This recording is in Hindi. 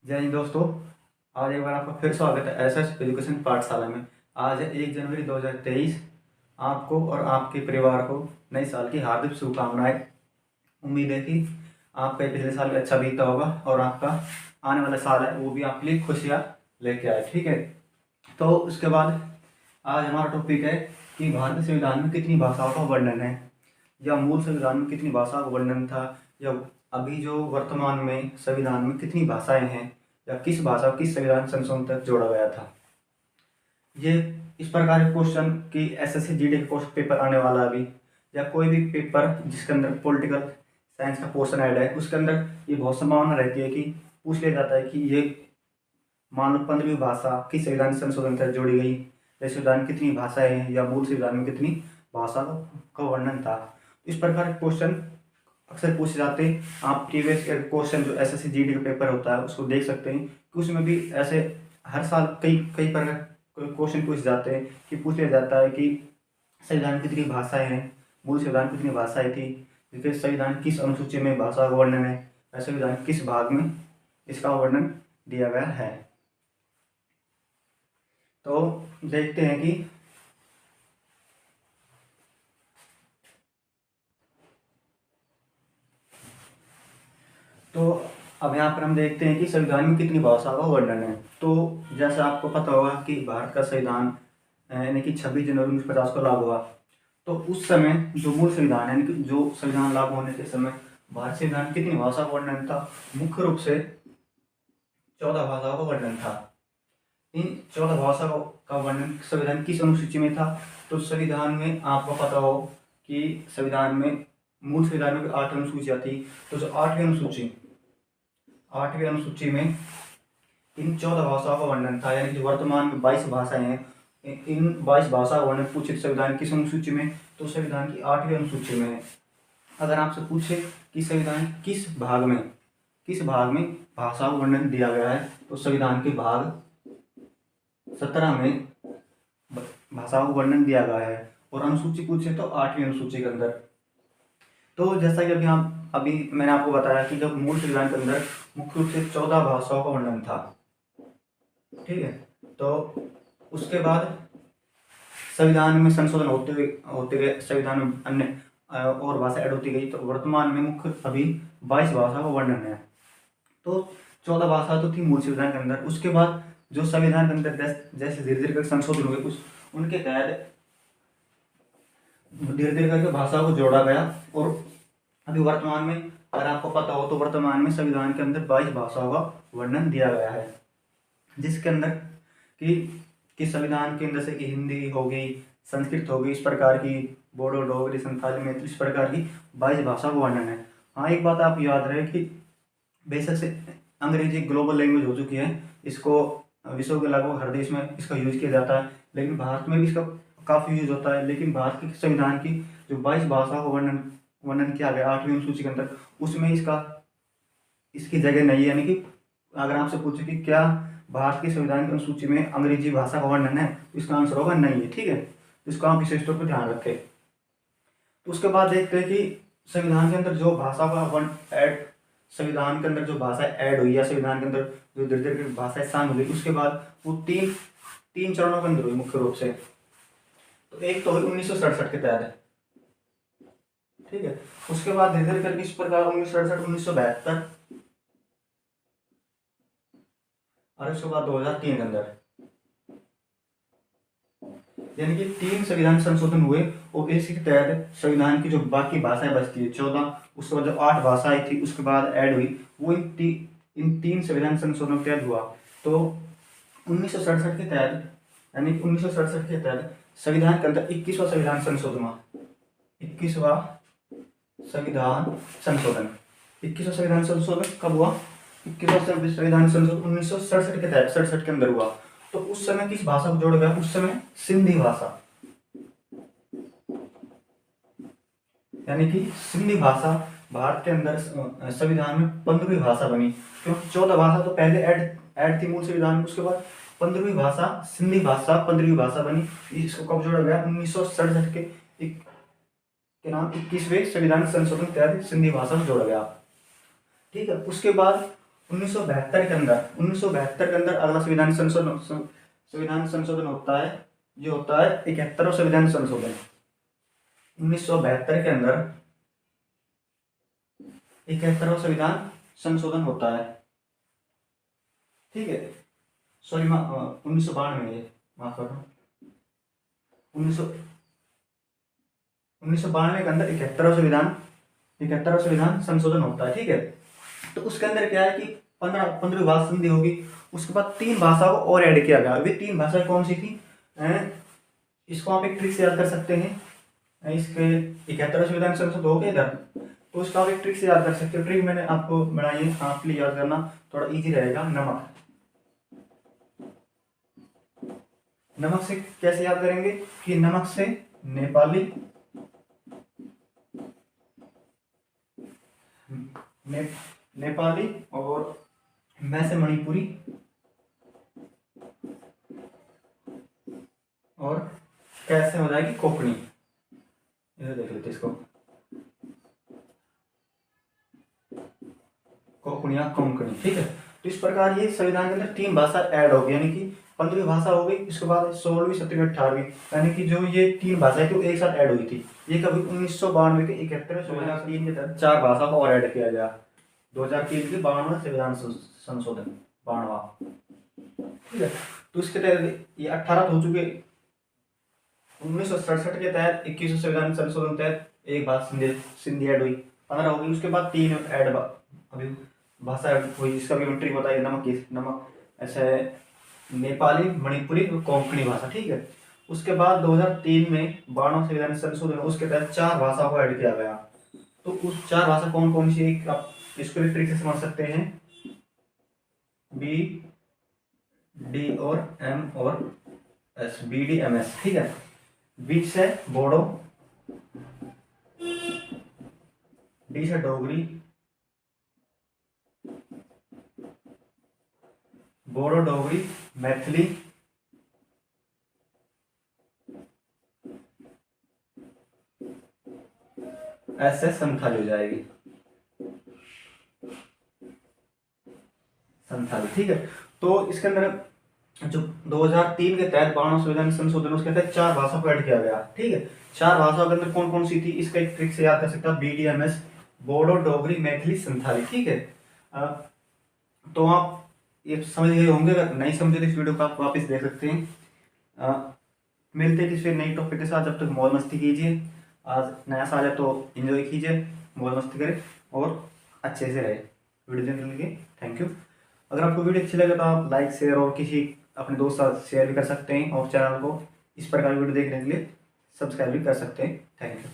जय हिंद दोस्तों। आज एक बार आपका फिर स्वागत है एसएस एजुकेशन पाठशाला में। आज है 1 जनवरी 2023। आपको और आपके परिवार को नए साल की हार्दिक शुभकामनाएं। उम्मीद है कि आपका पिछले साल भी अच्छा बीता होगा और आपका आने वाला साल है वो भी आपके लिए खुशियाँ लेके आए। ठीक है, तो उसके बाद आज हमारा टॉपिक है कि भारतीय संविधान में कितनी भाषाओं का वर्णन है, या मूल संविधान में कितनी भाषाओं का वर्णन था, या अभी जो वर्तमान में संविधान में कितनी भाषाएं हैं, या किस भाषा को किस संविधान संशोधन तक जोड़ा गया था। ये इस प्रकार के क्वेश्चन की एसएससी जीडी के क्वेश्चन पेपर आने वाला है अभी, या कोई भी पेपर जिसके अंदर पॉलिटिकल साइंस का पोर्शन ऐड है उसके अंदर ये बहुत संभावना रहती है कि पूछ लिया जाता है कि ये मान लो 15वीं भाषा किस संविधान संशोधन तक जोड़ी गई, या संविधान कितनी भाषाएं हैं, या मूल संविधान में कितनी भाषा का वर्णन था। इस प्रकार के क्वेश्चन अक्सर पूछे जाते हैं। आप प्रीवियस क्वेश्चन जो एसएससी जीडी का पेपर होता है उसको देख सकते हैं कि उसमें भी ऐसे हर साल कई कई प्रकार क्वेश्चन पूछे जाते हैं कि पूछ लिया जाता है कि संविधान की कितनी भाषाएं हैं, मूल संविधान की कितनी भाषाएं थी, जैसे संविधान किस अनुसूची में भाषा का वर्णन है, संविधान किस भाग में इसका वर्णन दिया गया है। तो देखते हैं कि तो अब यहाँ पर हम देखते हैं कि संविधान में कितनी भाषाओं का वर्णन है। तो जैसे आपको पता होगा कि भारत का संविधान यानी कि 26 जनवरी 1950 को लागू हुआ। तो उस समय जो मूल संविधान यानी कि जो संविधान लागू होने के समय भारत संविधान कितनी भाषा का वर्णन था, मुख्य रूप से 14 भाषाओं का वर्णन था। इन 14 भाषाओं का वर्णन संविधान किस अनुसूची में था। तो संविधान में आपको पता हो कि संविधान में मूल संविधान में 8 अनुसूचियाँ थी। तो जो 8वीं अनुसूची में इन 14 भाषाओं का वर्णन था, यानी कि वर्तमान में 22 भाषाएं हैं। इन 22 भाषा का वर्णन पूछे संविधान किस अनुसूची में, तो संविधान की 8वीं अनुसूची में है। अगर आपसे पूछे कि संविधान किस भाग में भाषा का वर्णन दिया गया है, तो संविधान के भाग 17 में भाषाओं का वर्णन दिया गया है। और अनुसूची पूछे तो 8वीं अनुसूची के अंदर। तो जैसा कि अभी मैंने आपको बताया कि जब मूल संविधान के अंदर मुख्य रूप से 14 भाषाओं का वर्णन था। ठीक है, तो उसके बाद संविधान में संशोधन होते गए संविधान में अन्य और भाषा ऐड होती गई। तो वर्तमान में मुख्य अभी 22 भाषा का वर्णन है। तो 14 भाषा तो थी मूल संविधान के अंदर। उसके बाद जो संविधान के अंदर जैसे धीरे धीरे करके संशोधन हुए उनके तहत धीरे धीरे करके भाषाओं को जोड़ा गया। और अभी वर्तमान में अगर आपको पता हो तो वर्तमान में संविधान के अंदर 22 भाषाओं का वर्णन दिया गया है, जिसके अंदर कि संविधान के अंदर से कि हिंदी हो गई, संस्कृत हो गई, इस प्रकार की बोडो, डोगरी, संथाली, मैथिली, इस प्रकार की 22 भाषा का वर्णन है। हाँ, एक बात आप याद रहे कि बेशक से अंग्रेजी ग्लोबल लैंग्वेज हो चुकी है, इसको विश्व के लगभग हर देश में इसका यूज किया जाता है, लेकिन भारत में भी इसका काफ़ी यूज होता है। लेकिन भारत के संविधान की जो 22 भाषा का वर्णन किया गया 8वीं अनुसूची के अंदर, उसमें इसकी जगह नहीं है। यानी कि अगर आपसे पूछे कि क्या भारत की संविधान की अनुसूची में अंग्रेजी भाषा का वर्णन है, तो इसका आंसर होगा नहीं है। ठीक है, तो इसको आप विशेष तौर पर ध्यान रखें। तो उसके बाद देखते हैं कि संविधान के अंदर जो भाषा का संविधान के अंदर जो भाषा ऐड हुई, या संविधान के अंदर जो धीरे धीरे भाषाएं शामिल हुई, उसके बाद वो तीन चरणों के अंदर हुई मुख्य रूप से। तो एक तो हुई 1967 के तहत। ठीक है, उसके बाद धीरे धीरे करके इस प्रकार 1967, 1972 और उसके बाद 2003 के अंदर, यानी कि 3 संविधान संशोधन हुए। और इसी के तहत संविधान की जो बाकी भाषाएं बचती है 14, उसके बाद जो 8 भाषाएं थी उसके बाद ऐड हुई, वो इन 3 संविधान संशोधन के तहत हुआ। तो 1967 के तहत, यानी 1967 के तहत संविधान के अंदर 21वां संविधान संशोधन हुआ। 21वां संविधान संशोधन 21वां संविधान संशोधन कब हुआ? 21वां संविधान संशोधन 1967 के तहत 67 के अंदर हुआ। तो उस समय किस भाषा को जोड़ा गया? उस समय सिंधी भाषा, यानी कि सिंधी भाषा भारत के अंदर संविधान में 15वीं भाषा बनी। क्योंकि 14 भाषा तो पहले ऐड थी मूल संविधान में, उसके बाद 15वीं भाषा सिंधी भाषा 15वीं भाषा बनी। इसको कब जोड़ा गया? 1967 के नाम 21वें संविधान संशोधन के तहत सिंधी भाषा में जोड़ा गया। ठीक है, उसके बाद 1972 के अंदर 1972 के अंदर अगला संविधान संशोधन होता है, ये होता है 71वां संविधान संशोधन। 1972 के अंदर 71वां संविधान संशोधन होता है, ठीक है। सॉरी 1992 माफ करो, 1992 के अंदर 71वां संविधान संशोधन होता है, ठीक है। तो उसके अंदर क्या है कि 15वीं भाषा संधि होगी, उसके बाद 3 भाषाओं को और ऐड किया गया। वे 3 भाषाएं कौन सी थी, इसको आप एक ट्रिक से याद कर सकते हैं। इसके 71वां संविधान संशोधन हो गया इधर, तो उसका आप एक ट्रिक से याद कर सकते हो। ट्रिक मैंने आपको बनाई है, आपके लिए याद करना थोड़ा इजी रहेगा। नमक से कैसे याद करेंगे कि नमक से नेपाली, नेपाली और मैं से मणिपुरी और कैसे हो जाएगी कोंकणी। इधर देख लेते इसको, कोंकणी या कोंकणी, ठीक है। तो इस प्रकार ये संविधान के अंदर 3 भाषा ऐड हो गई, यानी कि 15वीं भाषा हो गई, इसके बाद 16वीं 17वीं 18वीं, यानी कि जो ये 3 भाषाएं थी वो एक साथ ऐड हुई थी। ये कभी 1992 के 71वें 2003 के तहत 4 भाषा को और ऐड किया गया। 2003 के 52वां संविधान संशोधन, 52वां, ठीक है। तो इसके तहत ये 18 हो चुके। 1967 के तहत 21वें संविधान संशोधन तहत एक भाषा सिंधी ऐड हुई, 15 हो गई। उसके बाद 3 ऐड अभी भाषा हुई, जिसका भी ट्रिक बताइए। नमक ऐसे नेपाली, मणिपुरी और कोंकणी भाषा, ठीक है। उसके बाद 2003 में 52वां संविधान संशोधन, उसके तहत 4 भाषा को ऐड किया गया। तो उस 4 भाषा कौन कौन सी है, आप इसको भी ट्रिक से समझ सकते हैं। बी डी और एम और S, B D M S, ठीक है। बी से बोडो, डी से डोगरी, बोडो डोगरी मैथिली, ऐसे संथाली हो जाएगी, संथाली, ठीक है। तो इसके अंदर जो 2003 के तहत 52वां संविधान संशोधन, उसके तहत 4 भाषा को ऐड किया गया, ठीक है। 4 भाषाओं के अंदर कौन कौन सी थी, इसका एक ट्रिक से याद कर सकता है। BDMS, बोडो डोगरी मैथिली संथाली, ठीक है। तो आप ये समझ गए होंगे, अगर नहीं समझे तो इस वीडियो को आप वापस देख सकते हैं। मिलते हैं किसी नई टॉपिक के साथ, जब तक मौज मस्ती कीजिए। आज नया साल है तो एंजॉय कीजिए, मौज मस्ती करें और अच्छे से रहे। वीडियो देखने के लिए थैंक यू। अगर आपको वीडियो अच्छी लगे तो आप लाइक, शेयर और किसी अपने दोस्त साथ शेयर भी कर सकते हैं, और चैनल को इस प्रकार वीडियो देखने के लिए सब्सक्राइब भी कर सकते हैं। Thank you.